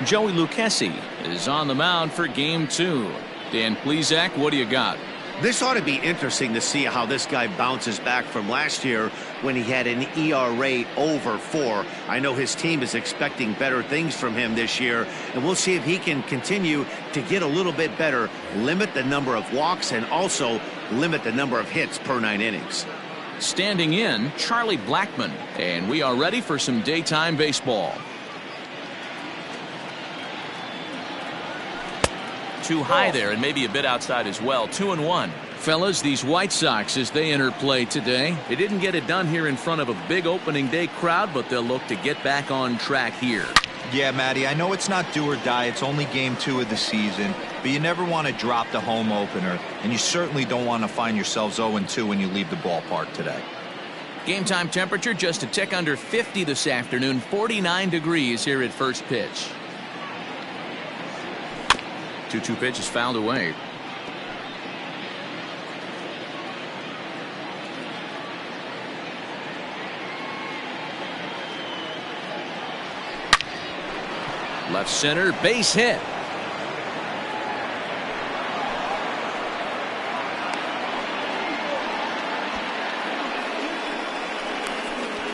Joey Lucchesi is on the mound for game 2. Dan Plesac, what do you got? This ought to be interesting to see how this guy bounces back from last year when he had an ERA over 4. I know his team is expecting better things from him this year, and we'll see if he can continue to get a little bit better, limit the number of walks, and also limit the number of hits per 9 innings. Standing in, Charlie Blackmon, and we are ready for some daytime baseball. Too high there and maybe a bit outside as well. 2-1. Fellas, these White Sox, as they enter play today, they didn't get it done here in front of a big opening day crowd, but they'll look to get back on track here. Yeah, Matty, I know it's not do or die. It's only game 2 of the season, but you never want to drop the home opener, and you certainly don't want to find yourselves 0-2 when you leave the ballpark today. Game time temperature just a tick under 50 this afternoon. 49 degrees here at first pitch. 2-2 pitch is fouled away. Left center, base hit.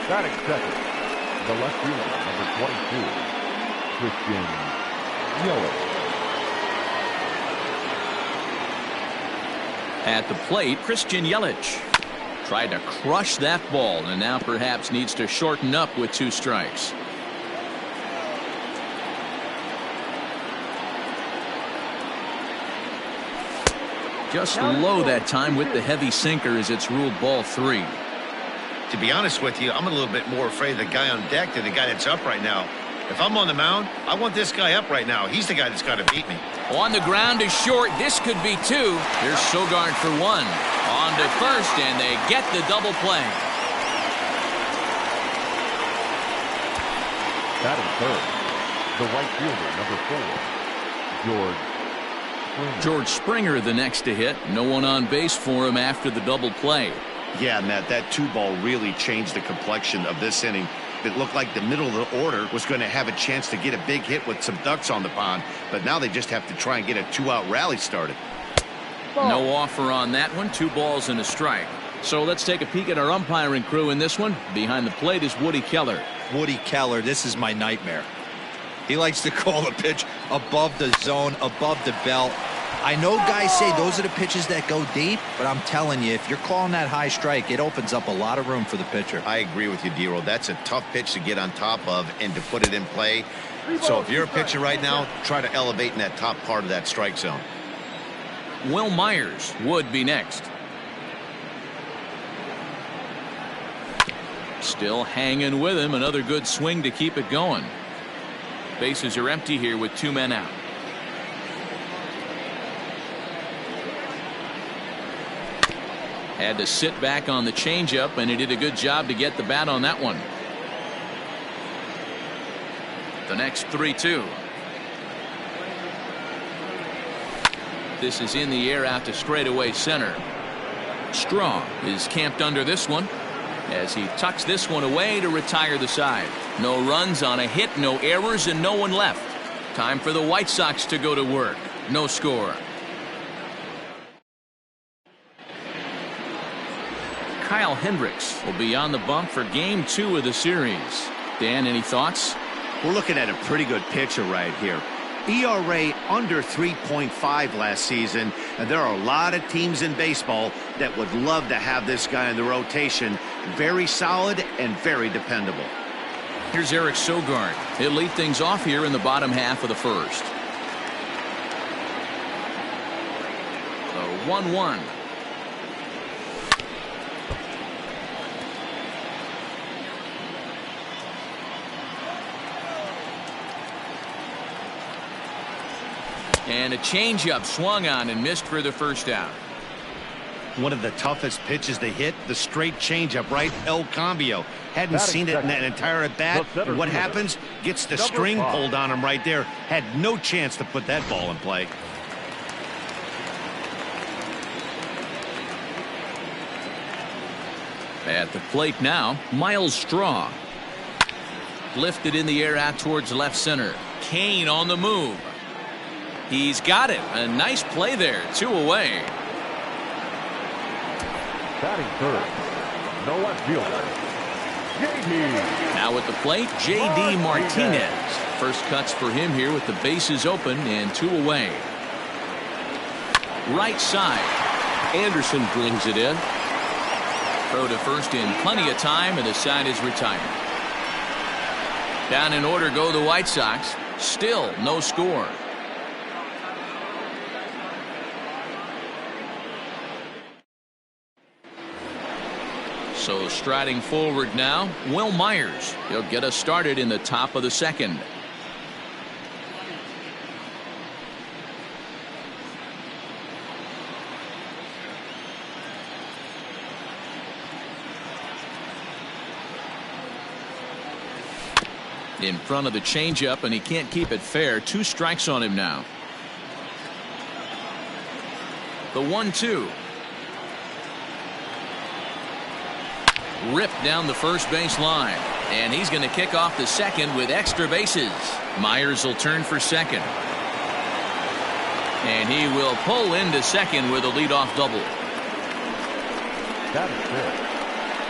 Batting second, the left fielder, number 22, Christian Yelich. At the plate, Christian Yelich tried to crush that ball and now perhaps needs to shorten up with 2 strikes. Just low that time with the heavy sinker as it's ruled ball 3. To be honest with you, I'm a little bit more afraid of the guy on deck than the guy that's up right now. If I'm on the mound, I want this guy up right now. He's the guy that's got to beat me. On the ground is short. This could be 2. Here's Sogard for 1. On to first, and they get the double play. Batting third, the right fielder, number 4, George Springer the next to hit. No one on base for him after the double play. Yeah, Matt, that 2-ball really changed the complexion of this inning. It looked like the middle of the order was going to have a chance to get a big hit with some ducks on the pond, but now they just have to try and get a 2-out rally started. No offer on that one. 2 balls and a strike. So let's take a peek at our umpiring crew in this one. Behind the plate is Woody Keller. Woody Keller, this is my nightmare. He likes to call a pitch above the zone, above the belt. I know guys say those are the pitches that go deep, but I'm telling you, if you're calling that high strike, it opens up a lot of room for the pitcher. I agree with you, D-Roll. That's a tough pitch to get on top of and to put it in play. So if you're a pitcher right now, try to elevate in that top part of that strike zone. Will Myers would be next. Still hanging with him. Another good swing to keep it going. Bases are empty here with 2 men out. Had to sit back on the changeup, and he did a good job to get the bat on that one. The next 3-2. This is in the air out to straightaway center. Straw is camped under this one as he tucks this one away to retire the side. No runs on a hit, no errors, and no one left. Time for the White Sox to go to work. No score. Kyle Hendricks will be on the bump for game 2 of the series. Dan, any thoughts? We're looking at a pretty good pitcher right here. ERA under 3.5 last season, and there are a lot of teams in baseball that would love to have this guy in the rotation. Very solid and very dependable. Here's Eric Sogard. He'll lead things off here in the bottom half of the first. The 1-1. And a changeup swung on and missed for the first out. One of the toughest pitches to hit, the straight changeup, right? El Cambio. Hadn't seen it in that entire at bat. And what happens? Gets the string pulled on him right there. Had no chance to put that ball in play. At the plate now, Miles Straw. Lifted in the air out towards left center. Kane on the move. He's got it. A nice play there. 2 away. Batting third, the left fielder, J.D. Now at the plate, J.D. Martinez. First cuts for him here with the bases open and 2 away. Right side. Anderson brings it in. Throw to first in plenty of time, and the side is retired. Down in order go the White Sox. Still no score. So striding forward now, Will Myers. He'll get us started in the top of the second. In front of the changeup, and he can't keep it fair. 2 strikes on him now. The 1-2. Ripped down the first base line, and he's going to kick off the second with extra bases. Myers will turn for second, and he will pull into second with a leadoff double. That is it.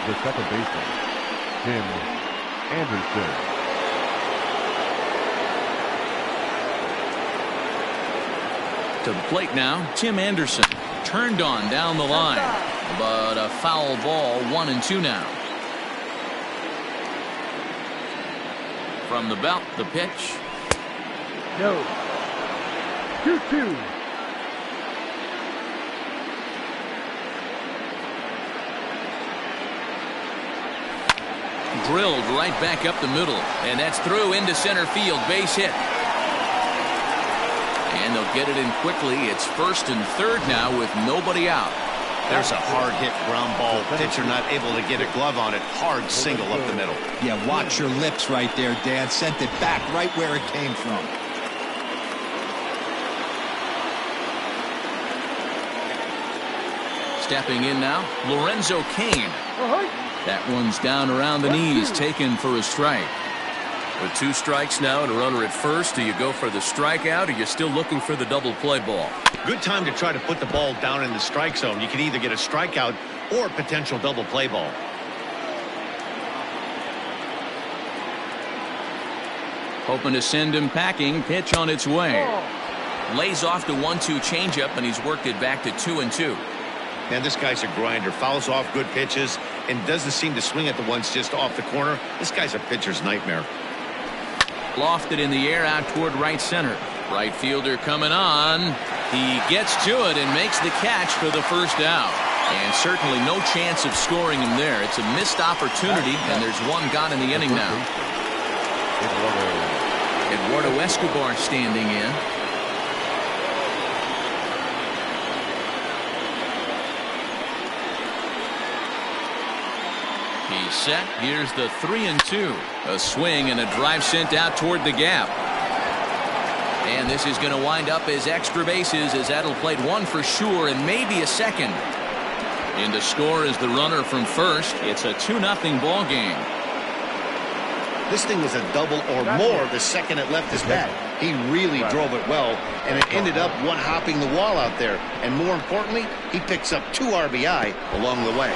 The second baseman, Tim Anderson. To the plate now, Tim Anderson. Turned on down the line, but a foul ball. 1-2 now. From the belt, the pitch. No. 2-2. Drilled right back up the middle, and that's through into center field. Base hit. And they'll get it in quickly. It's first and third now with nobody out. There's a hard hit ground ball. Pitcher not able to get a glove on it. Hard single up the middle. Yeah, watch your lips right there, Dan. Sent it back right where it came from. Stepping in now, Lorenzo Cain. That one's down around the knees, taken for a strike. With 2 strikes now and a runner at first, do you go for the strikeout, or you're still looking for the double play ball? Good time to try to put the ball down in the strike zone. You can either get a strikeout or a potential double play ball. Hoping to send him packing. Pitch on its way. Lays off the 1-2 changeup, and he's worked it back to 2-2. Man, this guy's a grinder. Fouls off good pitches and doesn't seem to swing at the ones just off the corner. This guy's a pitcher's nightmare. Lofted in the air out toward right center. Right fielder coming on. He gets to it and makes the catch for the first out. And certainly no chance of scoring him there. It's a missed opportunity, and there's one gone in the inning now. Eduardo Escobar standing in. He's set. Here's the 3-2. A swing and a drive sent out toward the gap. And this is going to wind up as extra bases, as that'll played 1 for sure and maybe a second. And to score is the runner from first. It's a 2-0 ball game. This thing was a double or more the second it left his bat. He really drove it well, and it ended up one-hopping the wall out there. And more importantly, he picks up 2 RBI along the way.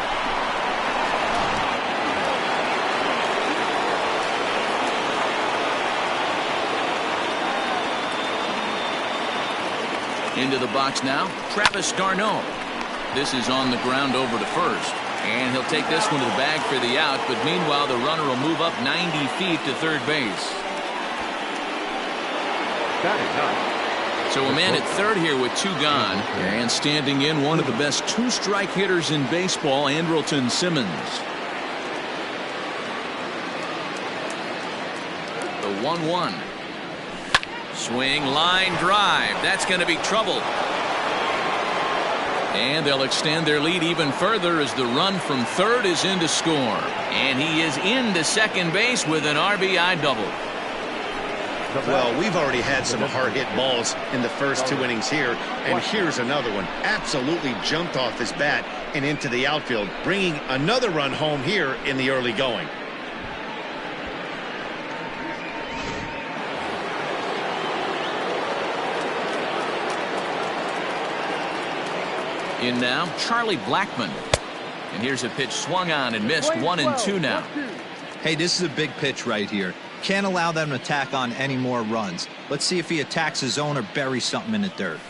Into the box now, Travis d'Arnaud. This is on the ground over to first. And he'll take this one to the bag for the out, but meanwhile the runner will move up 90 feet to third base. So a man at third here with 2 gone. And standing in, one of the best 2-strike hitters in baseball, Andrelton Simmons. The 1-1. Swing, line drive. That's going to be trouble. And they'll extend their lead even further as the run from third is in to score. And he is into second base with an RBI double. Well, we've already had some hard-hit balls in the first 2 innings here, and here's another one. Absolutely jumped off his bat and into the outfield, bringing another run home here in the early going. In now, Charlie Blackmon. And here's a pitch swung on and missed. 1-2 now. Hey, this is a big pitch right here. Can't allow them to tack on any more runs. Let's see if he attacks his zone or buries something in the dirt.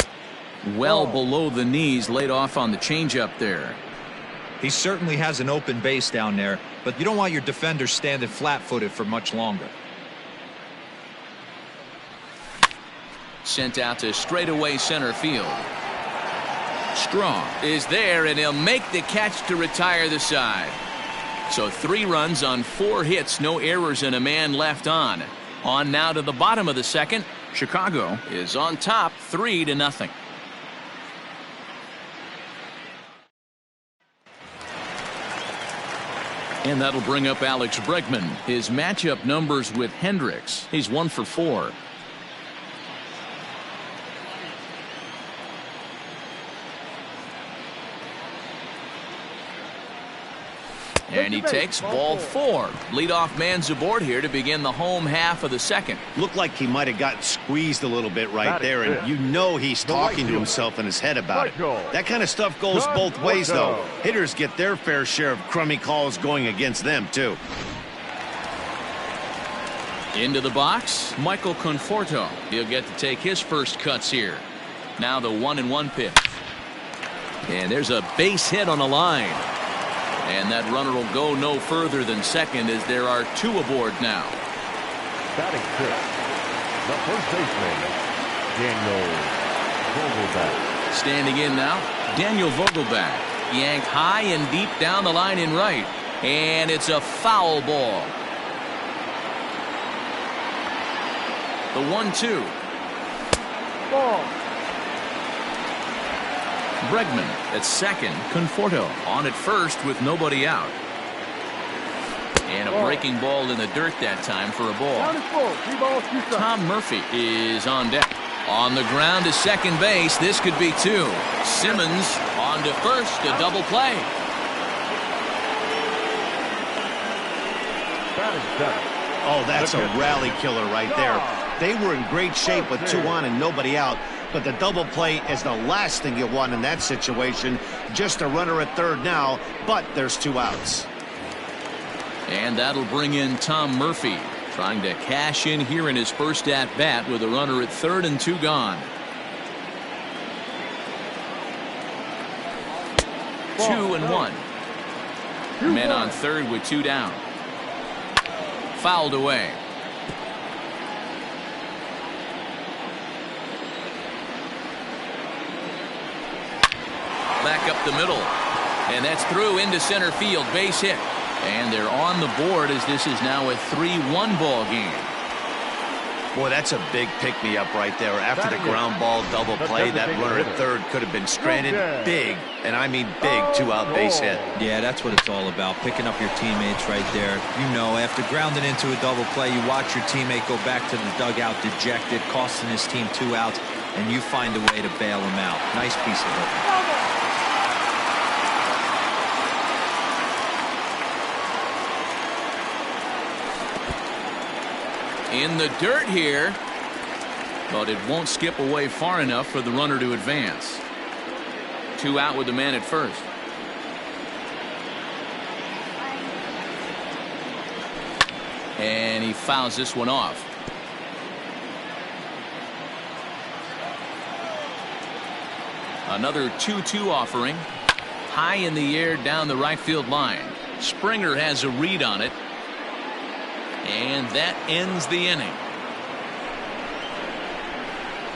Well below the knees, laid off on the changeup there. He certainly has an open base down there, but you don't want your defender standing flat-footed for much longer. Sent out to straightaway center field. Strong is there, and he'll make the catch to retire the side. So 3 runs on 4 hits, no errors, and a man left on. On now to the bottom of the second. Chicago is on top 3-0. And that'll bring up Alex Bregman. His matchup numbers with Hendricks. He's 1 for 4. And he takes ball 4. Leadoff man's aboard here to begin the home half of the second. Looked like he might have gotten squeezed a little bit right there, and you know he's talking to himself in his head about it. That kind of stuff goes both ways, though. Hitters get their fair share of crummy calls going against them, too. Into the box, Michael Conforto. He'll get to take his first cuts here. Now the 1-1 pitch. And there's a base hit on the line. And that runner will go no further than second as there are 2 aboard now. Batting 6, the first baseman, Daniel Vogelbach. Standing in now, Daniel Vogelbach. Yanked high and deep down the line in right. And it's a foul ball. The 1-2. Ball. Bregman at second. Conforto on at first with nobody out. And a breaking ball in the dirt that time for a ball. Tom Murphy is on deck. On the ground to second base. This could be 2. Simmons on to first. A double play. Oh, that's a rally killer right there. They were in great shape with 2 on and nobody out. But the double play is the last thing you want in that situation. Just a runner at third now, but there's 2 outs. And that'll bring in Tom Murphy, trying to cash in here in his first at-bat with a runner at third and 2 gone. 2-1. Men on third with 2 down. Fouled away. Back up the middle. And that's through into center field. Base hit. And they're on the board as this is now a 3-1 ball game. Boy, that's a big pick-me-up right there. After the ground ball double play, that runner at third could have been stranded. Big, and I mean big, 2-out base hit. Yeah, that's what it's all about, picking up your teammates right there. You know, after grounding into a double play, you watch your teammate go back to the dugout dejected, costing his team 2 outs, and you find a way to bail him out. Nice piece of hitting. In the dirt here, but it won't skip away far enough for the runner to advance. 2 out with the man at first. And he fouls this one off. Another 2-2 offering. High in the air down the right field line. Springer has a read on it. And that ends the inning.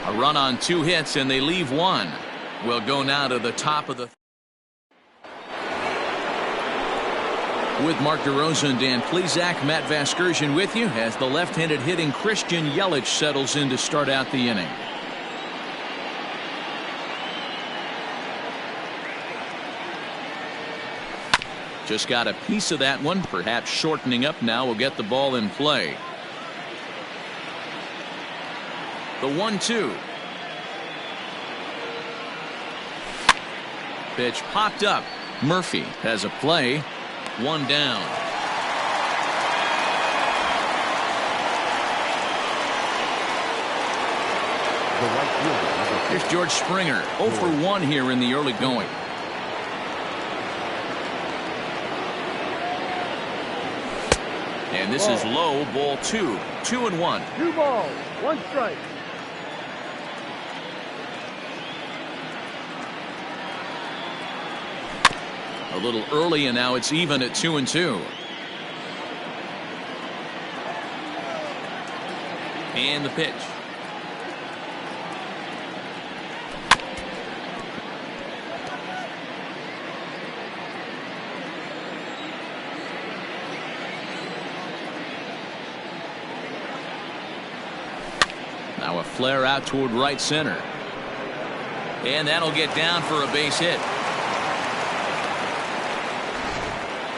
A run on 2 hits and they leave 1. We'll go now to the top of the with Mark DeRosa and Dan Plesac. Matt Vasgersian with you as the left-handed hitting Christian Yelich settles in to start out the inning. Just got a piece of that one, perhaps shortening up now. Will get the ball in play. The 1-2. Pitch popped up. Murphy has a play. 1 down. Here's George Springer. 0 for 1 here in the early going. And this is low, ball 2. 2-1. 2 balls, 1 strike. A little early, and now it's even at 2-2. And the pitch. Now a flare out toward right center. And that'll get down for a base hit.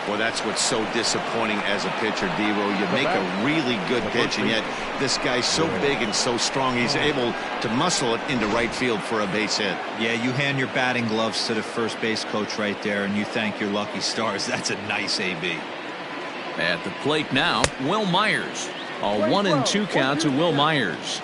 Well, that's what's so disappointing as a pitcher, D-Row. You make a really good pitch, and yet this guy's so big and so strong, he's able to muscle it into right field for a base hit. Yeah, you hand your batting gloves to the first base coach right there, and you thank your lucky stars. That's a nice AB. At the plate now, Will Myers. A 1-2 count to Will Myers.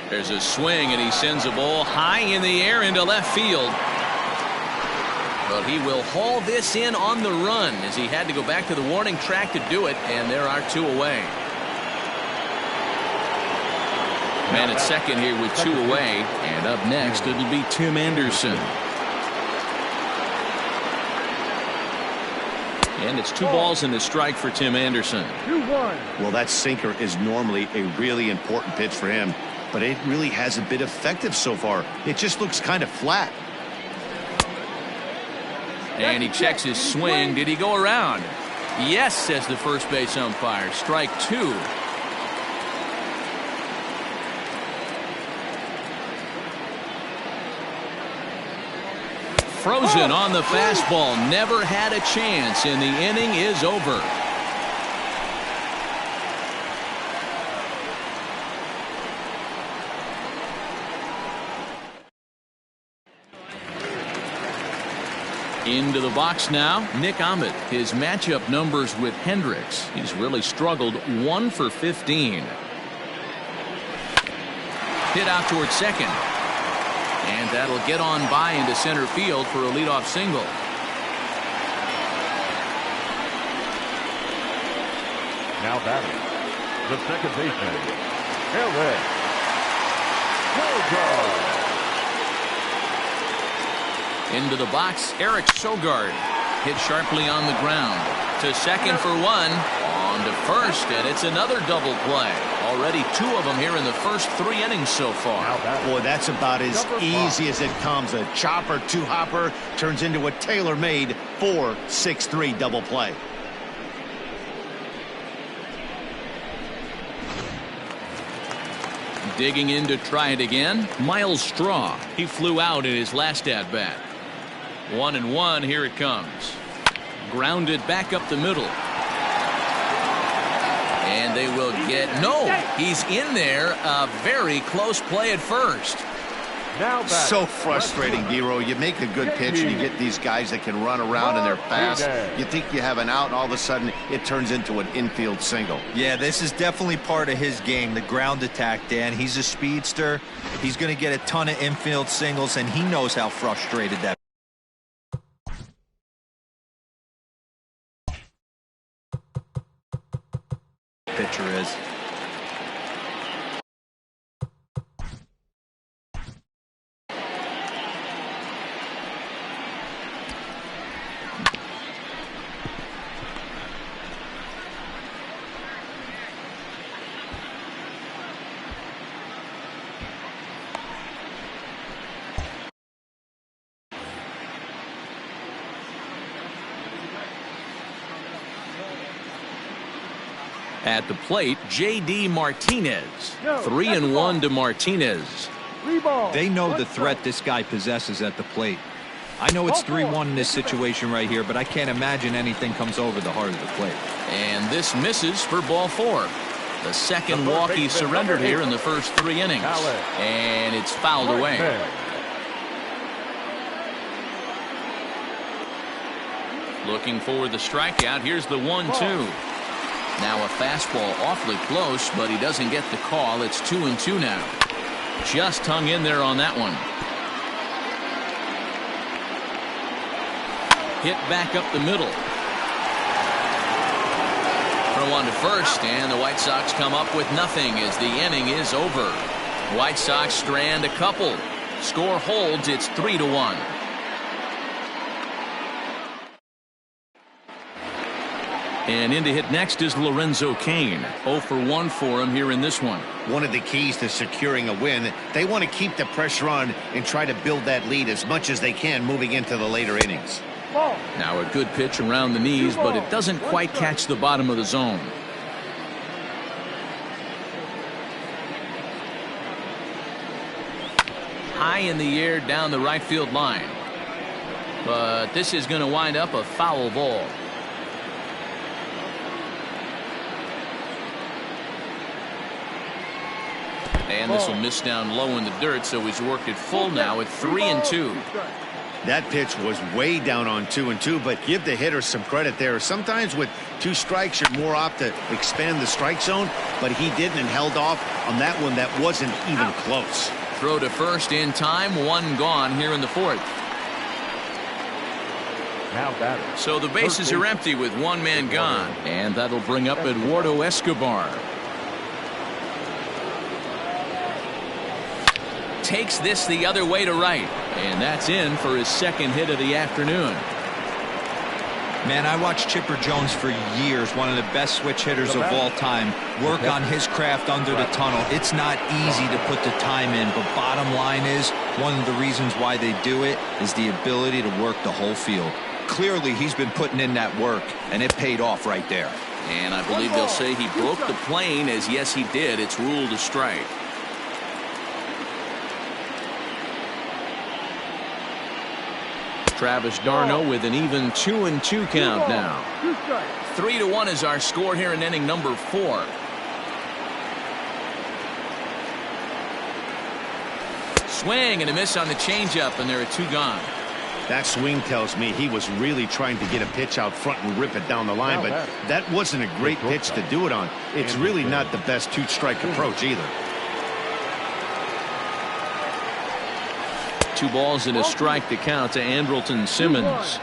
There's a swing, and he sends a ball high in the air into left field. But he will haul this in on the run as he had to go back to the warning track to do it, and there are 2 away. Man at second here with 2 away, and up next it'll be Tim Anderson. And it's 2 balls and a strike for Tim Anderson. 2-1. Well, that sinker is normally a really important pitch for him, but it really hasn't been effective so far. It just looks kind of flat. And he checks his swing. Did he go around? Yes, says the first base umpire. Strike 2. Frozen on the fastball. Never had a chance, and the inning is over. Into the box now, Nick Ahmed. His matchup numbers with Hendricks. He's really struggled. 1 for 15. Hit out towards second. And that'll get on by into center field for a leadoff single. Now batting, the second baseman, Eric Sogard. Into the box, Eric Sogard. Hit sharply on the ground. To second for 1. On to first, and it's another double play. Already 2 of them here in the first 3 innings so far. Boy, that's about as easy as it comes. A chopper 2-hopper turns into a tailor-made 4-6-3 double play. Digging in to try it again, Miles Straw. He flew out in his last at-bat. 1-1, here it comes. Grounded back up the middle. And they will get, no, he's in there. A very close play at first. Now so frustrating, D-Row. You make a good pitch and you get these guys that can run around and they're fast. You think you have an out, and all of a sudden it turns into an infield single. Yeah, this is definitely part of his game, the ground attack, Dan. He's a speedster. He's going to get a ton of infield singles, and he knows how frustrated that pitcher is. At the plate, J.D. Martinez. 3-1 to Martinez. They know the threat this guy possesses at the plate. I know it's 3-1 in this situation right here, but I can't imagine anything comes over the heart of the plate. And this misses for ball 4. The second walk he surrendered here in the first 3 innings. And it's fouled away. Looking for the strikeout. Here's the 1-2. Now a fastball awfully close, but he doesn't get the call. It's 2-2 now. Just hung in there on that one. Hit back up the middle. Throw on to first, and the White Sox come up with nothing as the inning is over. White Sox strand a couple. Score holds. It's 3-1. And in to hit next is Lorenzo Cain. 0 for 1 for him here in this one. One of the keys to securing a win, they want to keep the pressure on and try to build that lead as much as they can moving into the later innings. Now a good pitch around the knees, but it doesn't quite catch the bottom of the zone. High in the air down the right field line. But this is going to wind up a foul ball. And this will miss down low in the dirt, so he's worked it full now at 3-2. That pitch was way down on 2-2, but give the hitter some credit there. Sometimes with 2 strikes, you're more apt to expand the strike zone, but he didn't and held off on that one that wasn't even close. Throw to first in time, 1 gone here in the 4th. Now batter. So the bases are empty with 1 man gone, and that'll bring up Eduardo Escobar. Takes this the other way to right, and that's in for his 2nd hit of the afternoon. Man, I watched Chipper Jones for years, one of the best switch hitters of all time, work on his craft under the tunnel. It's not easy to put the time in, but bottom line is, one of the reasons why they do it is the ability to work the whole field. Clearly, he's been putting in that work, and it paid off right there. And I believe they'll say he broke the plane, as yes, he did. It's ruled a strike. Travis d'Arnaud with an even 2-2 count now. 3-1 is our score here in inning number 4. Swing and a miss on the changeup, and there are 2 gone. That swing tells me he was really trying to get a pitch out front and rip it down the line, but that wasn't a great pitch to do it on. It's really not the best 2-strike approach either. 2 balls and a strike to count to Andrelton Simmons.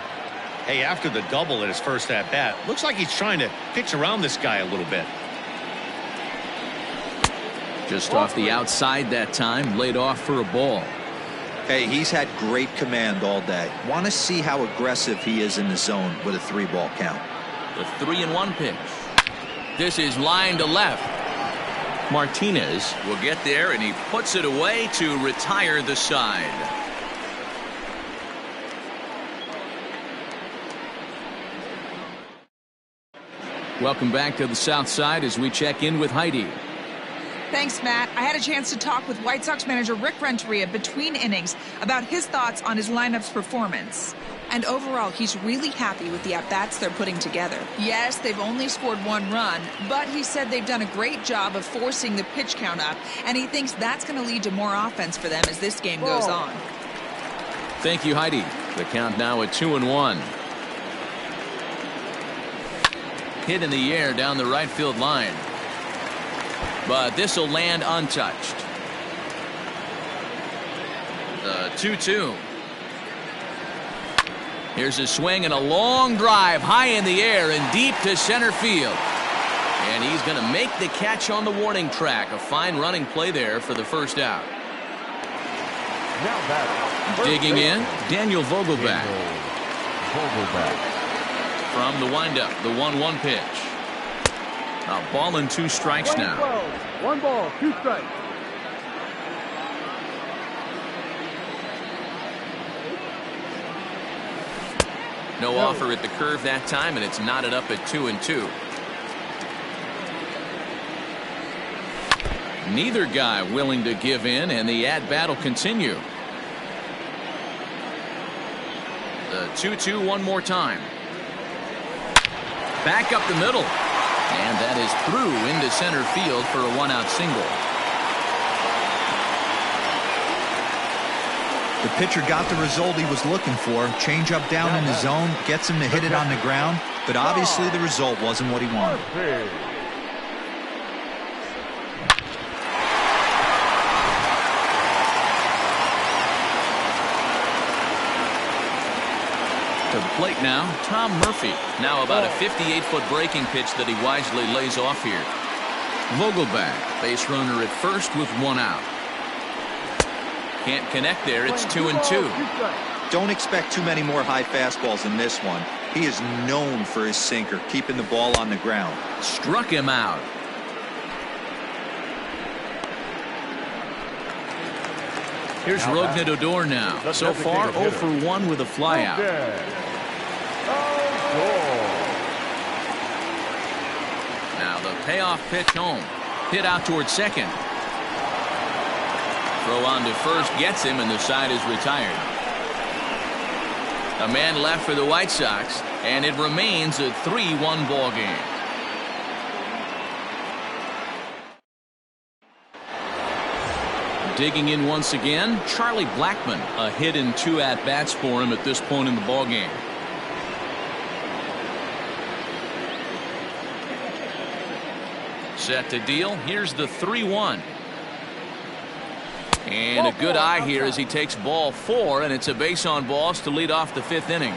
Hey, after the double at his first at-bat, looks like he's trying to pitch around this guy a little bit. Just off the outside that time, laid off for a ball. Hey, he's had great command all day. Want to see how aggressive he is in the zone with a 3-ball count. The 3-1 pitch. This is line to left. Martinez will get there, and he puts it away to retire the side. Welcome back to the South Side as we check in with Heidi. Thanks, Matt. I had a chance to talk with White Sox manager Rick Renteria between innings about his thoughts on his lineup's performance. And overall, he's really happy with the at-bats they're putting together. Yes, they've only scored 1 run, but he said they've done a great job of forcing the pitch count up, and he thinks that's going to lead to more offense for them as this game goes on. Thank you, Heidi. The count now at 2-1. Hit in the air down the right field line. But this will land untouched. The 2-2. Here's a swing and a long drive high in the air and deep to center field. And he's going to make the catch on the warning track. A fine running play there for the first out. Now batter. Digging in, Daniel Vogelback. From the windup, the 1-1 pitch. A ball and 2 strikes now. 1 ball, 2 strikes. No offer at the curve that time, and it's knotted up at 2-2. Neither guy willing to give in, and the at-bat will continue. The 2-2 one more time. Back up the middle. And that is through into center field for a 1-out single. The pitcher got the result he was looking for. Change up down in the zone, gets him to hit it on the ground, but obviously the result wasn't what he wanted. To the plate now, Tom Murphy. Now about a 58-foot breaking pitch that he wisely lays off here. Vogelbach, base runner at first with one out. Can't connect there. It's 2-2. Don't expect too many more high fastballs in this one. He is known for his sinker, keeping the ball on the ground. Struck him out. Here's Rougned Odor now. So far, 0 for 1 with a flyout. Now the payoff pitch home. Hit out towards second. Throw on to first gets him, and the side is retired. A man left for the White Sox, and it remains a 3-1 ball game. Digging in once again, Charlie Blackmon. A hit and 2 at-bats for him at this point in the ball game. Set to deal. Here's the 3-1. And a good eye here as he takes ball 4, and it's a base on balls to lead off the 5th inning.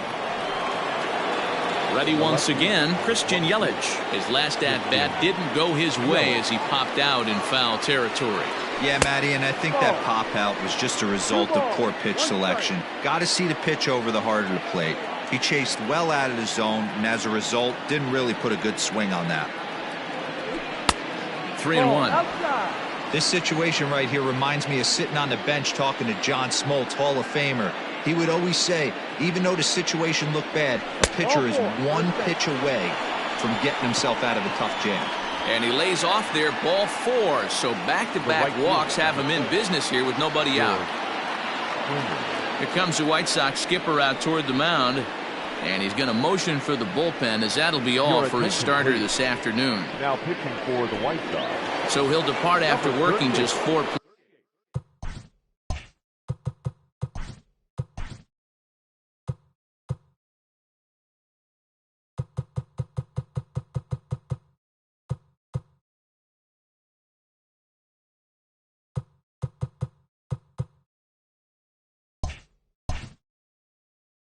Ready once again, Christian Yelich. His last at-bat didn't go his way as he popped out in foul territory. Yeah, Matty, and I think that pop-out was just a result of poor pitch selection. Got to see the pitch over the heart of the plate. He chased well out of the zone, and as a result, didn't really put a good swing on that. 3-1. This situation right here reminds me of sitting on the bench talking to John Smoltz, Hall of Famer. He would always say, even though the situation looked bad, a pitcher is one pitch away from getting himself out of a tough jam. And he lays off there, ball 4. So back-to-back walks have him in business here with nobody out. Here comes the White Sox skipper out toward the mound. And he's going to motion for the bullpen, as that'll be all for his starter this afternoon. Now pitching for the White Sox. So he'll depart after working just 4 plays.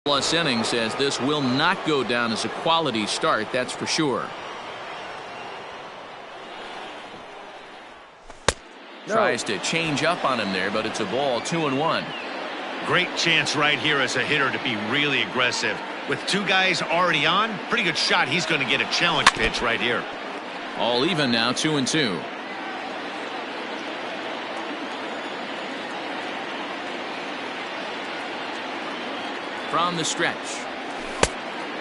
Plus innings, as this will not go down as a quality start, that's for sure. Tries to change up on him there, but it's a ball. 2-1. Great chance right here as a hitter to be really aggressive. With 2 guys already on, pretty good shot he's going to get a challenge pitch right here. All even now, 2-2. From the stretch.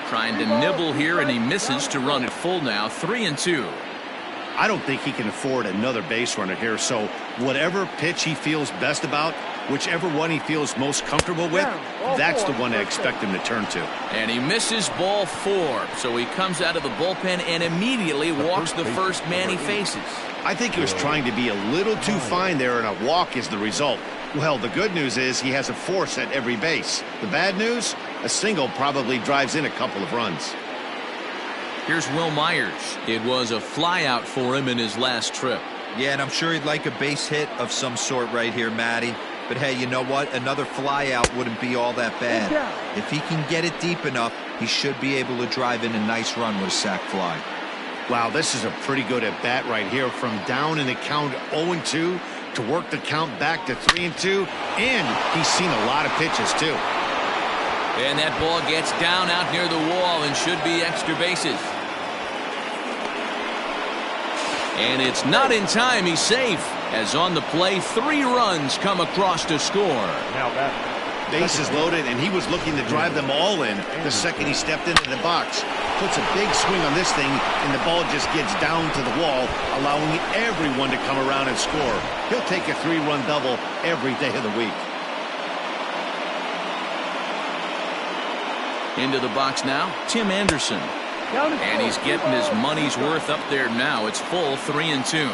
Trying to nibble here, and he misses to run it full now. 3-2. I don't think he can afford another base runner here, so whatever pitch he feels best about, whichever one he feels most comfortable with, that's the one I expect him to turn to. And he misses ball 4, so he comes out of the bullpen and immediately walks the first man he faces. I think he was trying to be a little too fine there, and a walk is the result. Well, the good news is he has a force at every base. The bad news, a single probably drives in a couple of runs. Here's Will Myers. It was a flyout for him in his last trip. Yeah, and I'm sure he'd like a base hit of some sort right here, Matty. But hey, you know what? Another flyout wouldn't be all that bad. If he can get it deep enough, he should be able to drive in a nice run with a sac fly. Wow, this is a pretty good at-bat right here, from down in the count 0-2 to work the count back to 3-2, and he's seen a lot of pitches too. And that ball gets down out near the wall and should be extra bases. And it's not in time. He's safe, as on the play 3 runs come across to score. Now that bases loaded, and he was looking to drive them all in the second he stepped into the box. Puts a big swing on this thing, and the ball just gets down to the wall, allowing everyone to come around and score. He'll take a 3-run double every day of the week. Into the box now, Tim Anderson. And he's getting his money's worth up there now. It's full, 3-2.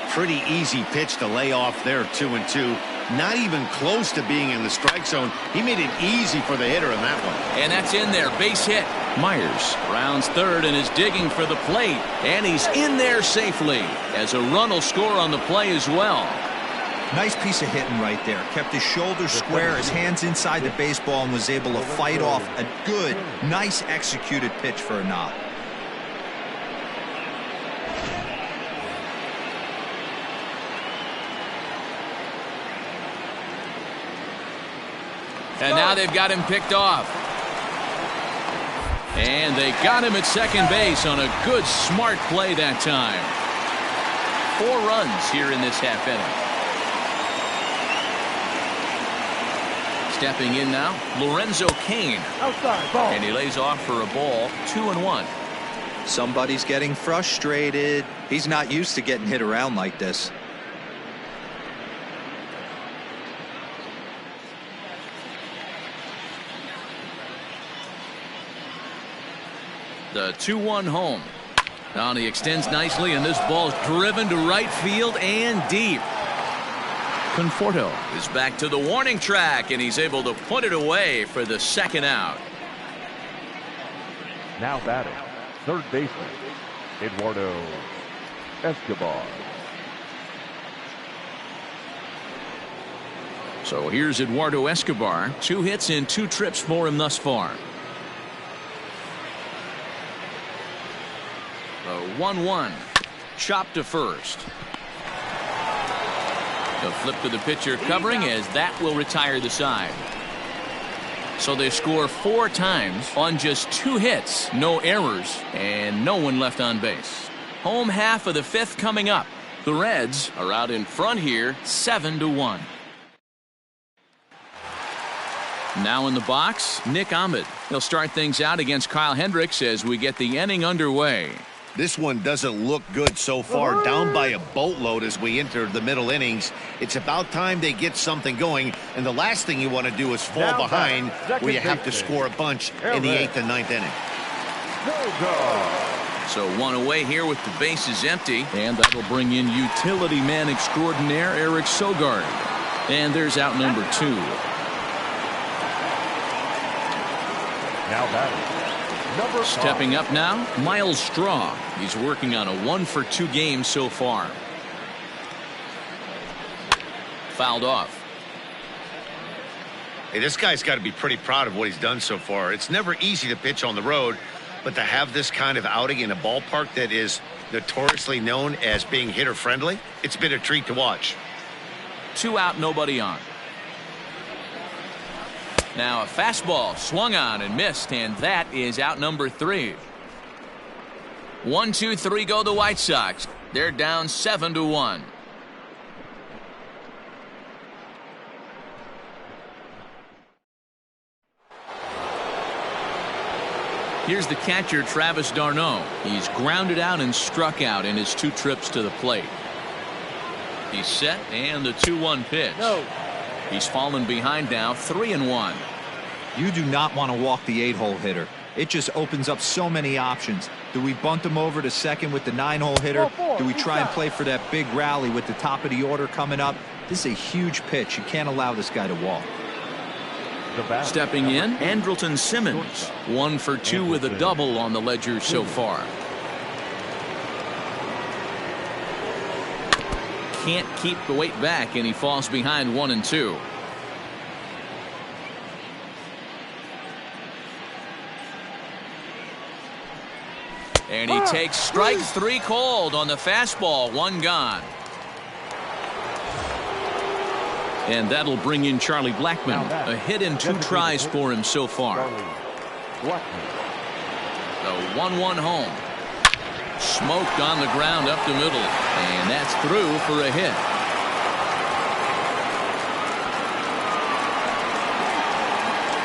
Pretty easy pitch to lay off there, 2-2. Not even close to being in the strike zone. He made it easy for the hitter in that one. And that's in there, base hit. Myers rounds third and is digging for the plate. And he's in there safely, as a run will score on the play as well. Nice piece of hitting right there. Kept his shoulders square, his hands inside the baseball, and was able to fight off a good, nice executed pitch for a knock. And now they've got him picked off. And they got him at second base on a good, smart play that time. 4 runs here in this half inning. Stepping in now, Lorenzo Cain. Outside ball. And he lays off for a ball, 2-1. Somebody's getting frustrated. He's not used to getting hit around like this. The 2-1 home. Now he extends nicely, and this ball's driven to right field and deep. Conforto is back to the warning track, and he's able to put it away for the second out. Now batting, third baseman, Eduardo Escobar. So here's Eduardo Escobar. 2 hits in 2 trips for him thus far. The 1-1. Chop to first. The flip to the pitcher covering, as that will retire the side. So they score 4 times on just 2 hits, no errors, and no one left on base. Home half of the 5th coming up. The Reds are out in front here, 7-1. Now in the box, Nick Ahmed. He'll start things out against Kyle Hendricks as we get the inning underway. This one doesn't look good so far, down by a boatload as we enter the middle innings. It's about time they get something going, and the last thing you want to do is fall behind where you have to score a bunch in the 8th and 9th inning. So 1 away here with the bases empty, and that'll bring in utility man extraordinaire Eric Sogard. And there's out number 2. Now batting, number 5. Stepping up now, Miles Straw. He's working on a 1-for-2 game so far. Fouled off. Hey, this guy's got to be pretty proud of what he's done so far. It's never easy to pitch on the road, but to have this kind of outing in a ballpark that is notoriously known as being hitter friendly, it's been a treat to watch. 2 out, nobody on. Now a fastball swung on and missed, and that is out number 3. 1, 2, 3 go the White Sox. They're down 7-1. Here's the catcher, Travis d'Arnaud. He's grounded out and struck out in his 2 trips to the plate. He's set, and the 2-1 pitch. No. He's fallen behind now, 3-1. You do not want to walk the 8-hole hitter. It just opens up so many options. Do we bunt him over to second with the 9-hole hitter? Do we try and play for that big rally with the top of the order coming up? This is a huge pitch. You can't allow this guy to walk. Stepping in, Andrelton Simmons. 1 for 2 with a double on the ledger so far. Can't keep the weight back, and he falls behind 1 and 2. And he takes strike 3 called on the fastball. 1 gone. And that'll bring in Charlie Blackmon. A hit in 2 tries for him so far. The 1-1 home. Smoked on the ground up the middle. And that's through for a hit.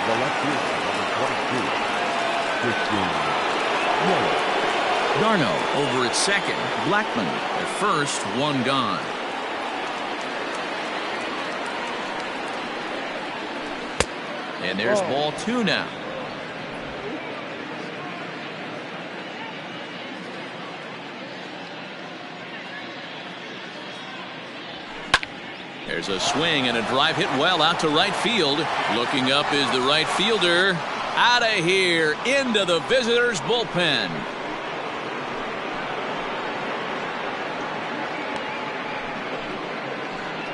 The left fielder, number 22, 15. d'Arnaud over at second. Blackmon at first. 1 gone. And there's ball 2 now. There's a swing and a drive hit well out to right field. Looking up is the right fielder. Out of here into the visitors' bullpen.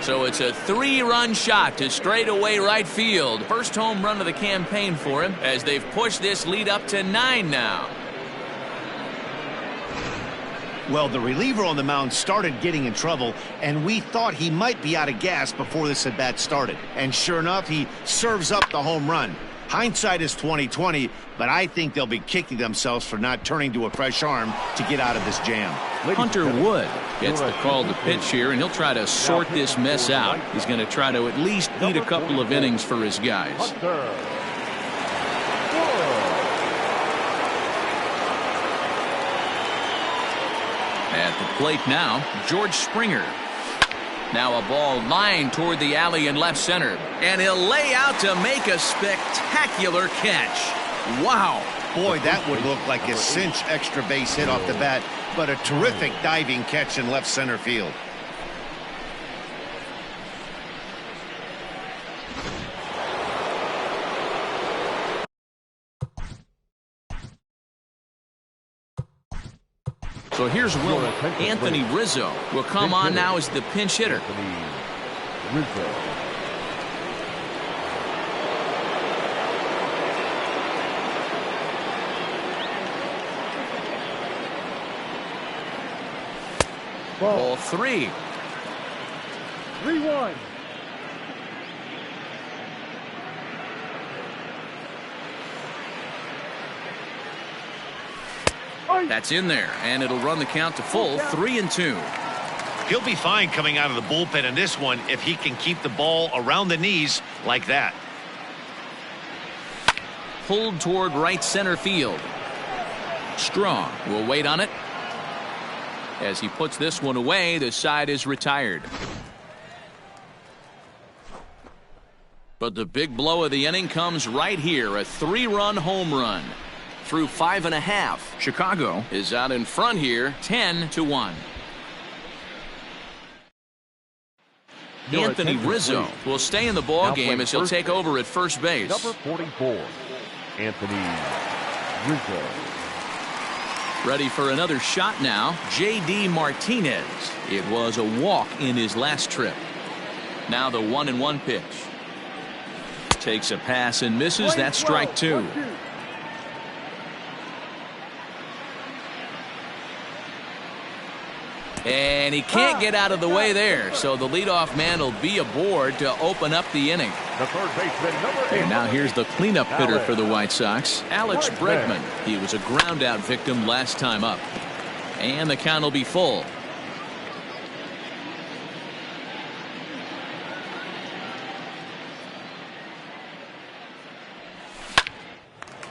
So it's a 3-run shot to straightaway right field. First home run of the campaign for him as they've pushed this lead up to 9 now. Well, the reliever on the mound started getting in trouble, and we thought he might be out of gas before this at-bat started. And sure enough, he serves up the home run. Hindsight is 20/20, but I think they'll be kicking themselves for not turning to a fresh arm to get out of this jam. Hunter Wood gets the call to pitch here, and he'll try to sort this mess out. He's going to try to at least eat a couple of innings for his guys. At the plate now, George Springer. Now a ball lined toward the alley in left center. And he'll lay out to make a spectacular catch. Wow. Boy, that would look like a cinch extra base hit off the bat, but a terrific diving catch in left center field. So here's Will. Anthony Rizzo will come on now as the pinch hitter. Rizzo. Ball 3. 3-1. That's in there, and it'll run the count to full 3-2. He'll be fine coming out of the bullpen in this one if he can keep the ball around the knees like that. Pulled toward right center field. Strong will wait on it. As he puts this one away, the side is retired. But the big blow of the inning comes right here, a 3-run home run. Through 5.5, Chicago is out in front here, 10-1. Anthony Rizzo will stay in the ball game as he'll take over at first base. Number 44, Anthony Rizzo. Ready for another shot now, J.D. Martinez. It was a walk in his last trip. Now the 1-1 pitch. Takes a pass and misses. That's strike 2. And he can't get out of the way there, so the leadoff man will be aboard to open up the inning. The third baseman, number 8. And now here's the cleanup hitter for the White Sox, Alex Bregman. He was a ground-out victim last time up. And the count will be full.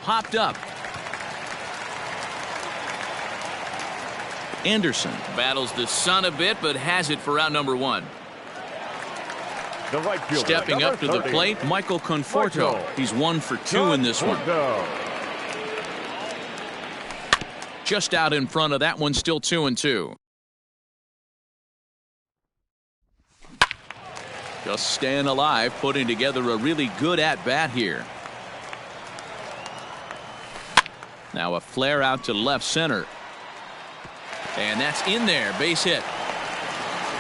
Popped up. Anderson battles the sun a bit, but has it for out number 1. The right fielder, Stepping up to the plate, Michael Conforto. He's 1 for 2 in this one. Just out in front of that one, still 2-2. Just staying alive, putting together a really good at-bat here. Now a flare out to left center. And that's in there, base hit.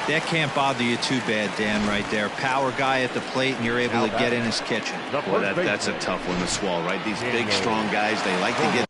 That can't bother you too bad, Dan, right there. Power guy at the plate, and you're able to get in his kitchen. Well, that's a tough one to swallow, right? These big, strong guys, they like to get...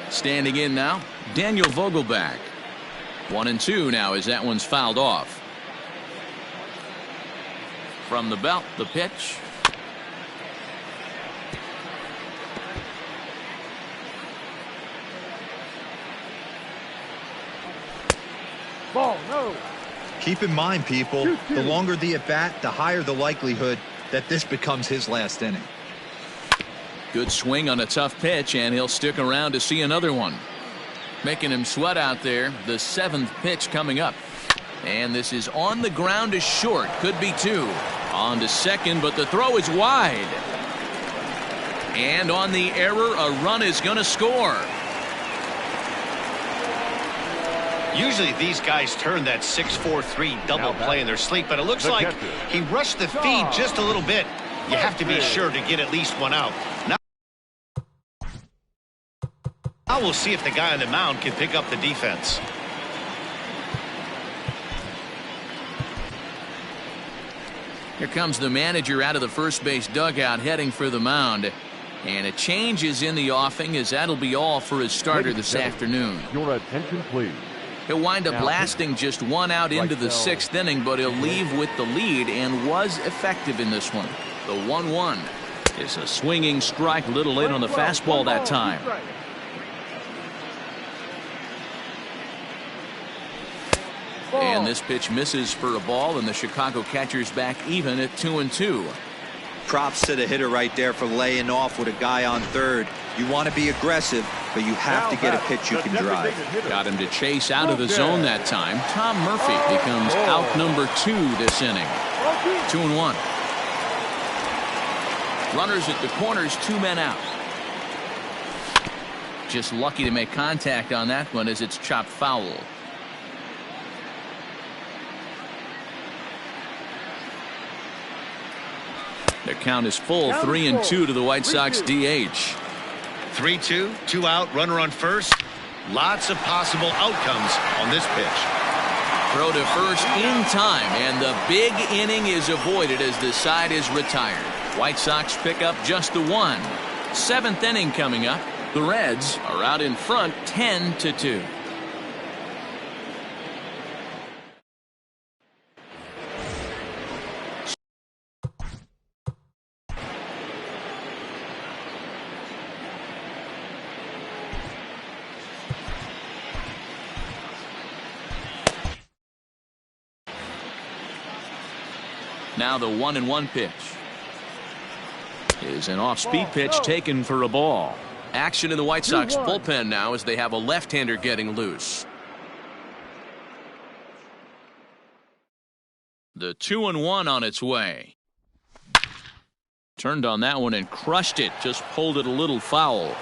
Standing in now, Daniel Vogelback. 1-2 now as that one's fouled off. From the belt, the pitch. Ball, no. Keep in mind, people, the longer the at-bat, the higher the likelihood that this becomes his last inning. Good swing on a tough pitch, and he'll stick around to see another one. Making him sweat out there. The 7th pitch coming up. And this is on the ground to short. Could be 2. On to second, but the throw is wide. And on the error, a run is going to score. Usually these guys turn that 6-4-3 double play in their sleep, but it looks like he rushed the feed just a little bit. You have to be sure to get at least one out. Now we'll see if the guy on the mound can pick up the defense. Here comes the manager out of the first base dugout heading for the mound. And a change is in the offing, as that'll be all for his starter this afternoon. Your attention, please. He'll wind up blasting just one out into the sixth inning, but he'll leave with the lead and was effective in this one. The 1-1 is a swinging strike, a little late on the fastball that time. And this pitch misses for a ball, and the Chicago catcher's back even at 2-2. Props to the hitter right there for laying off with a guy on third. You want to be aggressive, but you have to get a pitch you can drive. Got him to chase out of the zone that time. Tom Murphy becomes out number 2 this inning. 2-1. Runners at the corners, 2 men out. Just lucky to make contact on that one as it's chopped foul. The count is full, 3-2 to the White Sox DH. 3-2, 2 out, runner on first. Lots of possible outcomes on this pitch. Throw to first in time, and the big inning is avoided as the side is retired. White Sox pick up just the 1. 7th inning coming up. The Reds are out in front, 10-2. Now the 1-1 pitch is an off-speed pitch taken for a ball. Action in the White Sox bullpen now as they have a left-hander getting loose. The 2-1 on its way. Turned on that one and crushed it. Just pulled it a little foul.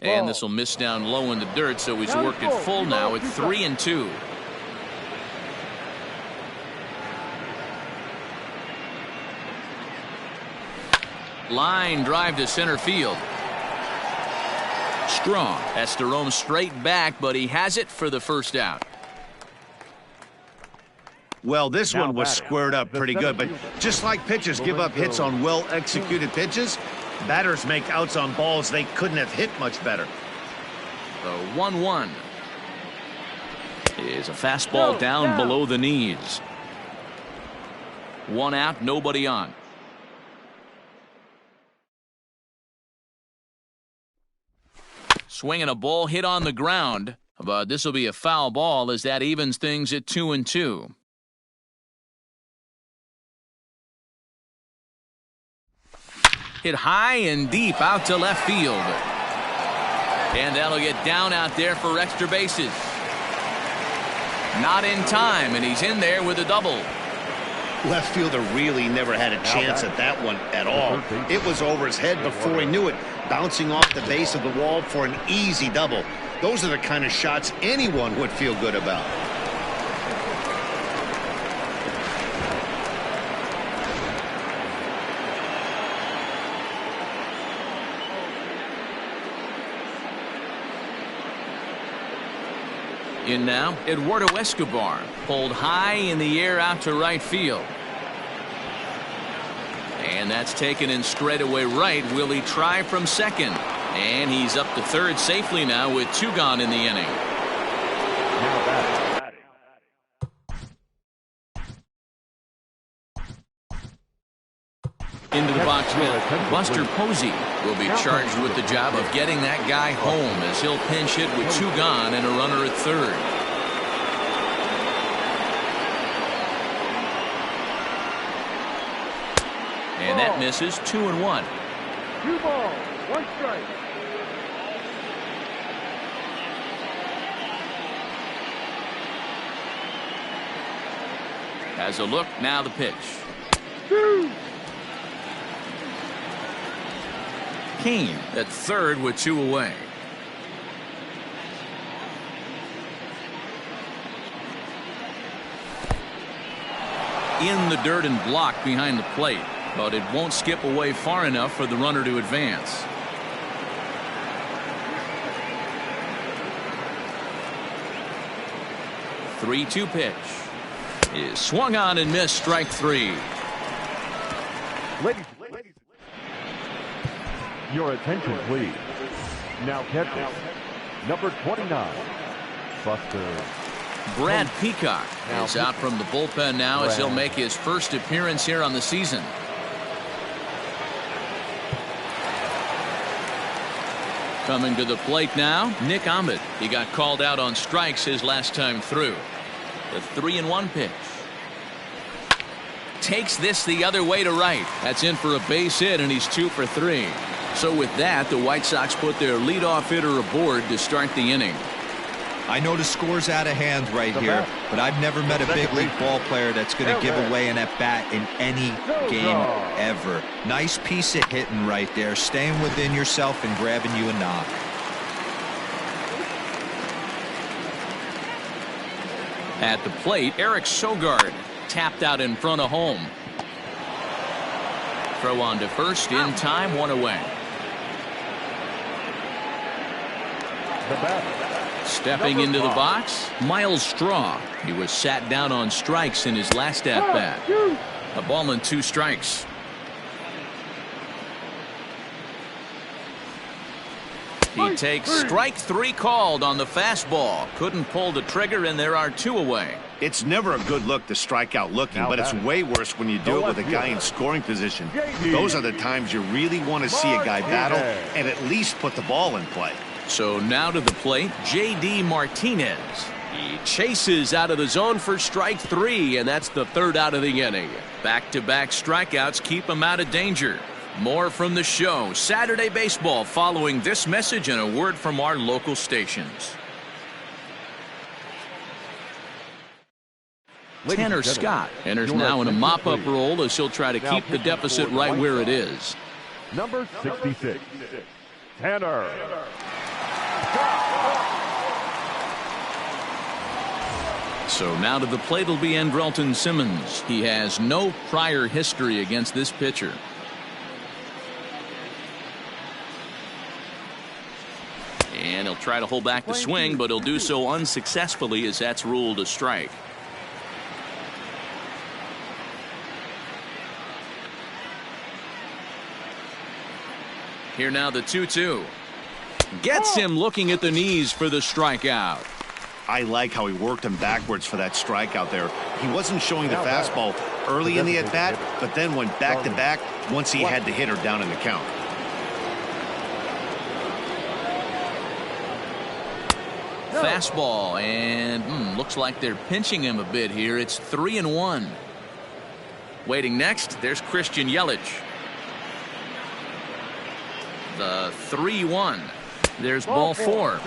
And this will miss down low in the dirt, so he's worked it full now at 3-2. Line drive to center field. Strong has to roam straight back, but he has it for the first out. Well, this one was squared up pretty good, but just like pitchers give up hits on well-executed pitches, batters make outs on balls they couldn't have hit much better. The 1-1 is a fastball down below the knees. 1 out, nobody on. Swinging a ball hit on the ground, but this will be a foul ball as that evens things at 2-2. Hit high and deep out to left field. And that'll get down out there for extra bases. Not in time, and he's in there with a double. Left fielder really never had a chance at that one at all. It was over his head before he knew it, bouncing off the base of the wall for an easy double. Those are the kind of shots anyone would feel good about. In now, Eduardo Escobar pulled high in the air out to right field. And that's taken in straightaway right. Will he try from second? And he's up to third safely now with 2 gone in the inning. Into the box now. Buster Posey will be charged with the job of getting that guy home as he'll pinch hit with 2 gone and a runner at third. And that misses. 2-1. 2 balls, 1 strike. Has a look, now the pitch. Kane at third with 2 away. In the dirt and blocked behind the plate, but it won't skip away far enough for the runner to advance. 3-2 pitch is swung on and missed. Strike 3. Ladies, your attention, please. Now catcher, number 29, Buster. Brad Peacock is out from the bullpen now as he'll make his first appearance here on the season. Coming to the plate now, Nick Ahmed. He got called out on strikes his last time through. The 3-1 pitch. Takes this the other way to right. That's in for a base hit, and he's 2 for 3. So with that, the White Sox put their leadoff hitter aboard to start the inning. I know the score's out of hand right here, but I've never met a big league ball player that's going to give away an at-bat in any game ever. Nice piece of hitting right there, staying within yourself and grabbing you a knock. At the plate, Eric Sogard tapped out in front of home. Throw on to first in time, 1 away. Stepping into the box, Miles Straw. He was sat down on strikes in his last at-bat. A ball and 2 strikes. He takes strike 3 called on the fastball. Couldn't pull the trigger, and there are 2 away. It's never a good look to strike out looking, but it's way worse when you do it with a guy in scoring position. Those are the times you really want to see a guy battle and at least put the ball in play. So now to the plate, J.D. Martinez. He chases out of the zone for strike 3, and that's the 3rd out of the inning. Back-to-back strikeouts keep him out of danger. More from the show, Saturday Baseball, following this message and a word from our local stations. Tanner Scott enters now in a mop-up role as he'll try to keep the deficit right where it is. Number 66, Tanner. So now to the plate will be Andrelton Simmons. He has no prior history against this pitcher. And he'll try to hold back the swing, but he'll do so unsuccessfully as that's ruled a strike. Here now the 2-2. Gets him looking at the knees for the strikeout. I like how he worked him backwards for that strikeout there. He wasn't showing the fastball early in the at-bat, but then went back-to-back once he had the hitter down in the count. Fastball, and looks like they're pinching him a bit here. It's 3-1. Waiting next, there's Christian Yelich. The 3-1. There's ball 4.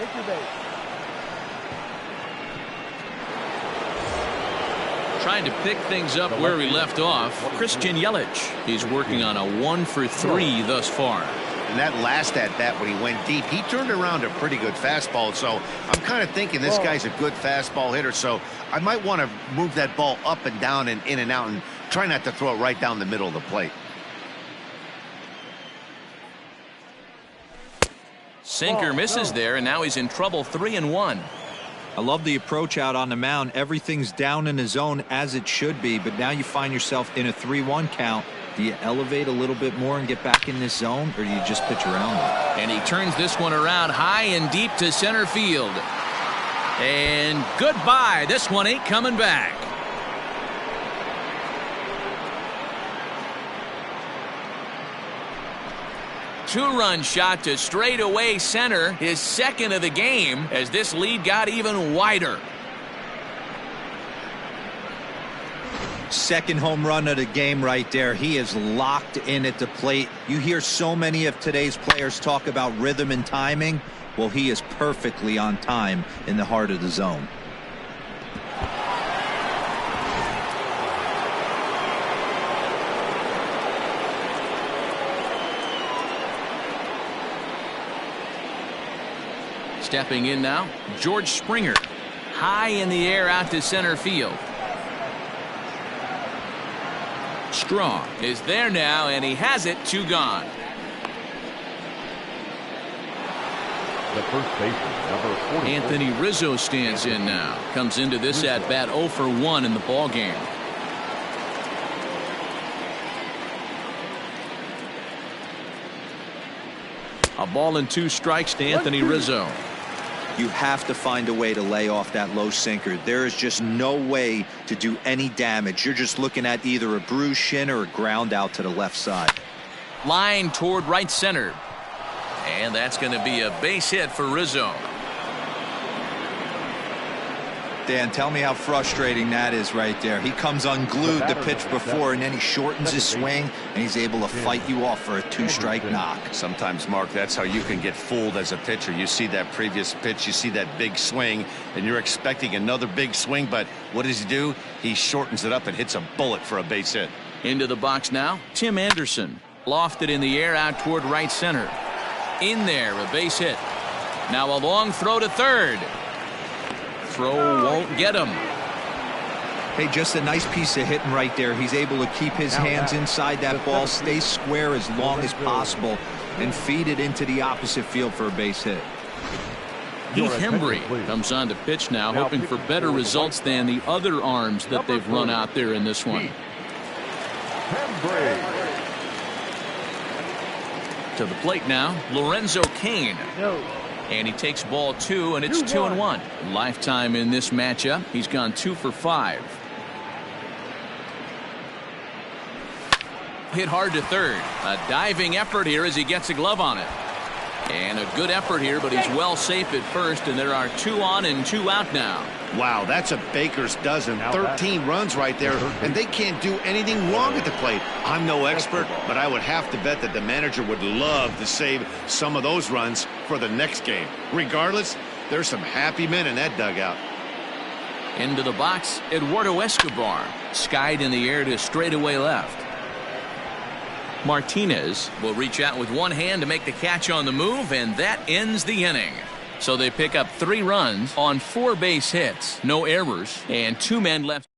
Trying to pick things up where he left off. Christian Yelich. He's working on a 1 for 3 thus far. And that last at-bat when he went deep, he turned around a pretty good fastball. So I'm kind of thinking this guy's a good fastball hitter. So I might want to move that ball up and down and in and out and try not to throw it right down the middle of the plate. Sinker misses there, and now he's in trouble. 3-1. I love the approach out on the mound. Everything's down in the zone as it should be, but now you find yourself in a 3-1 count. Do you elevate a little bit more and get back in this zone, or do you just pitch around it? And he turns this one around high and deep to center field. And goodbye. This one ain't coming back. Two-run shot to straightaway center, his second of the game, as this lead got even wider. Second home run of the game right there. He is locked in at the plate. You hear so many of today's players talk about rhythm and timing. Well, he is perfectly on time in the heart of the zone. Stepping in now, George Springer. High in the air out to center field. Strong is there now, and he has it. 2 gone. The first baseman, number 44. Anthony Rizzo stands in now. Comes into this at bat 0 for 1 in the ball game. A ball and 2 strikes to Anthony Rizzo. You have to find a way to lay off that low sinker. There is just no way to do any damage. You're just looking at either a bruised shin or a ground out to the left side. Line toward right center. And that's going to be a base hit for Rizzo. Dan, tell me how frustrating that is right there. He comes unglued the pitch before, and then he shortens his swing, and he's able to fight you off for a 2-strike knock. Sometimes, Mark, that's how you can get fooled as a pitcher. You see that previous pitch, you see that big swing, and you're expecting another big swing, but what does he do? He shortens it up and hits a bullet for a base hit. Into the box now, Tim Anderson. Lofted in the air out toward right center. In there, a base hit. Now a long throw to third. Throw won't get him. Hey, just a nice piece of hitting right there. He's able to keep his hands inside that ball, stay square as long as possible, and feed it into the opposite field for a base hit. Heath Hembry comes on to pitch now, hoping for better results than the other arms that they've run out there in this one. To the plate now, Lorenzo Cain. And he takes ball 2, and it's 2-1. Lifetime in this matchup. He's gone 2 for 5. Hit hard to third. A diving effort here as he gets a glove on it. And a good effort here, but he's well safe at first, and there are 2 on and 2 out now. Wow, that's a baker's dozen. 13 runs right there, and they can't do anything wrong at the plate. I'm no expert, but I would have to bet that the manager would love to save some of those runs for the next game. Regardless, there's some happy men in that dugout. Into the box, Eduardo Escobar. Skied in the air to straightaway left. Martinez will reach out with one hand to make the catch on the move, and that ends the inning. So they pick up 3 runs on 4 base hits, no errors, and 2 men left.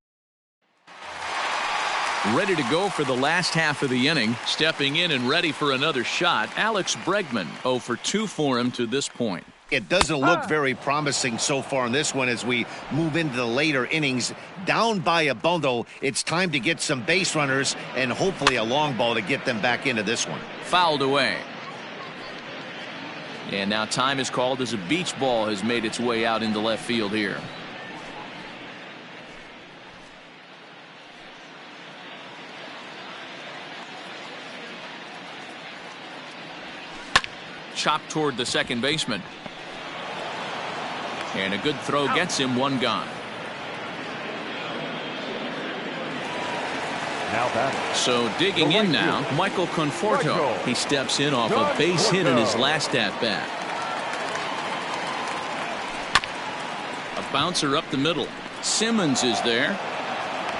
Ready to go for the last half of the inning. Stepping in and ready for another shot, Alex Bregman. 0 for 2 for him to this point. It doesn't look very promising so far in this one as we move into the later innings. Down by a bundle, it's time to get some base runners and hopefully a long ball to get them back into this one. Fouled away. And now time is called as a beach ball has made its way out into left field here. Chopped toward the second baseman. And a good throw gets him 1 gone. So digging in now, Michael Conforto. He steps in off a base hit in his last at-bat. A bouncer up the middle. Simmons is there.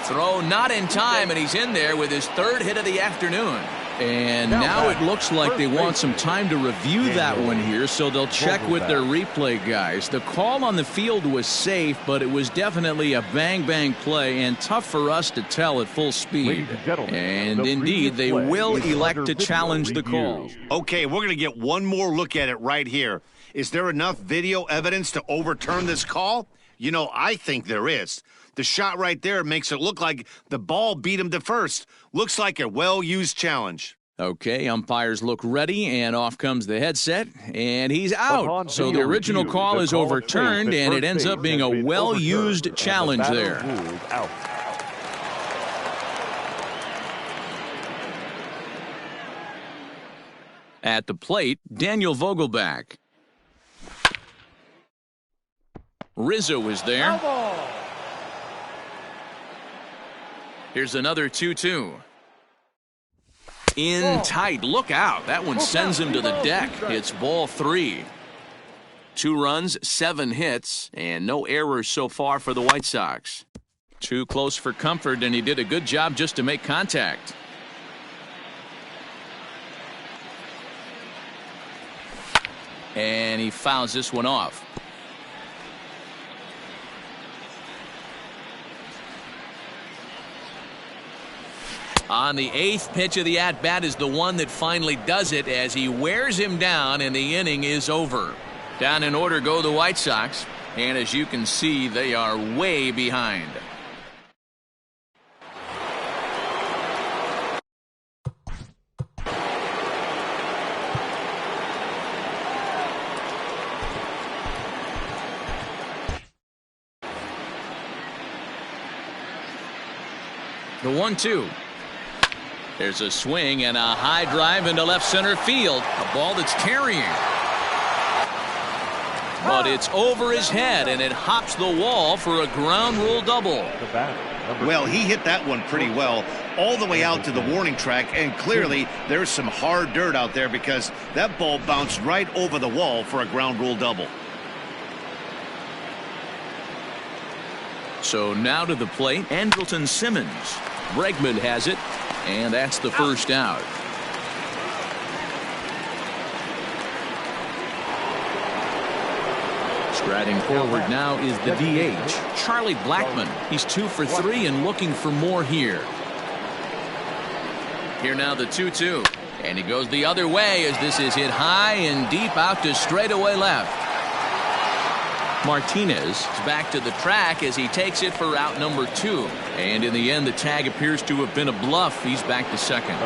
Throw not in time, and he's in there with his 3rd hit of the afternoon. And now it looks like they want some time to review that one here, so they'll check with their replay guys. The call on the field was safe, but it was definitely a bang-bang play and tough for us to tell at full speed. And indeed, they will elect to challenge the call. Okay, we're going to get one more look at it right here. Is there enough video evidence to overturn this call? You know, I think there is. The shot right there makes it look like the ball beat him to first. Looks like a well-used challenge. Okay, umpires look ready, and off comes the headset, and he's out. So the original call is overturned, and it ends up being a well-used challenge there. At the plate, Daniel Vogelback. Rizzo is there. Here's another 2-2. In tight. Look out. That one sends him to the deck. It's ball 3. 2 runs, 7 hits, and no errors so far for the White Sox. Too close for comfort, and he did a good job just to make contact. and he fouls this one off. On the 8th pitch of the at-bat is the one that finally does it as he wears him down, and the inning is over. Down in order go the White Sox, and as you can see, they are way behind. The 1-2. There's a swing and a high drive into left center field. A ball that's carrying. But it's over his head, and it hops the wall for a ground rule double. Well, he hit that one pretty well all the way out to the warning track, and clearly there's some hard dirt out there because that ball bounced right over the wall for a ground rule double. So now to the plate, Andrelton Simmons. Bregman has it, and that's the first out. Striding forward now is the DH, Charlie Blackmon. He's 2 for 3 and looking for more here. Here now the 2-2. And he goes the other way as this is hit high and deep out to straightaway left. Martinez is back to the track as he takes it for out number 2. And in the end, the tag appears to have been a bluff. He's back to second.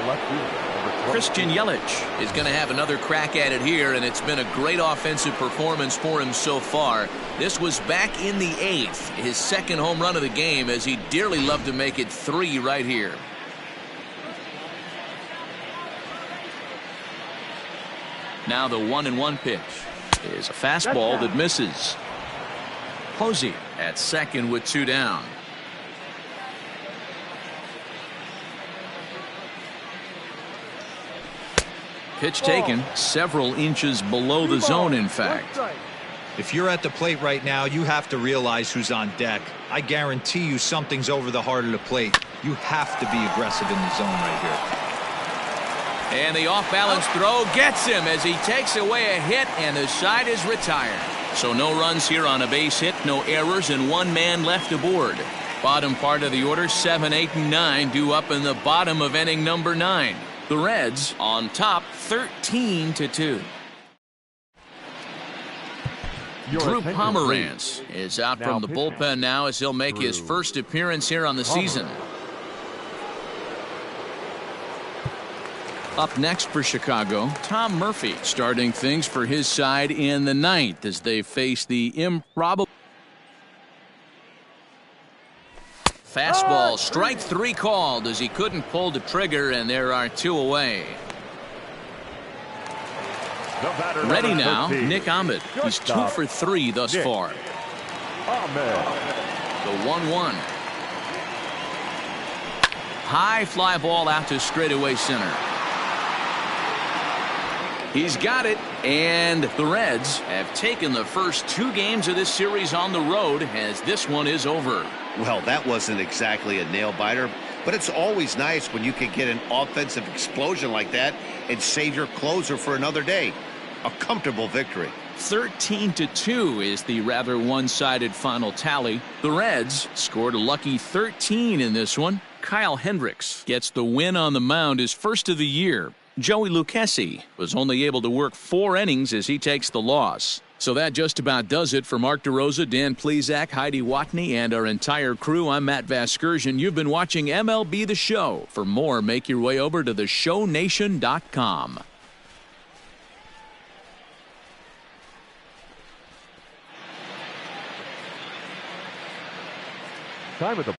Christian Yelich is going to have another crack at it here, and it's been a great offensive performance for him so far. This was back in the 8th, his second home run of the game, as he dearly loved to make it 3 right here. Now the 1-1 pitch is a fastball that misses. Posey at second with 2 down. Pitch taken several inches below the zone, in fact. If you're at the plate right now, you have to realize who's on deck. I guarantee you something's over the heart of the plate. You have to be aggressive in the zone right here. And the off-balance throw gets him as he takes away a hit, and the side is retired. So no runs here on a base hit, no errors, and 1 man left aboard. Bottom part of the order, 7, 8, and 9 due up in the bottom of inning number 9. The Reds on top 13-2. Drew Pomeranz is out from the bullpen now as he'll make his first appearance here on the season. Up next for Chicago, Tom Murphy starting things for his side in the 9th as they face the improbable. Fastball, strike 3 called as he couldn't pull the trigger, and there are 2 away. Ready now, Nick Ahmed. He's 2 for 3 thus far. The 1-1. High fly ball out to straightaway center. He's got it, and the Reds have taken the first 2 games of this series on the road as this one is over. Well, that wasn't exactly a nail-biter, but it's always nice when you can get an offensive explosion like that and save your closer for another day. A comfortable victory. 13-2 is the rather one-sided final tally. The Reds scored a lucky 13 in this one. Kyle Hendricks gets the win on the mound, his first of the year. Joey Lucchesi was only able to work 4 innings as he takes the loss. So that just about does it for Mark DeRosa, Dan Plesac, Heidi Watney, and our entire crew. I'm Matt Vasgersian. You've been watching MLB The Show. For more, make your way over to theshownation.com. Time at the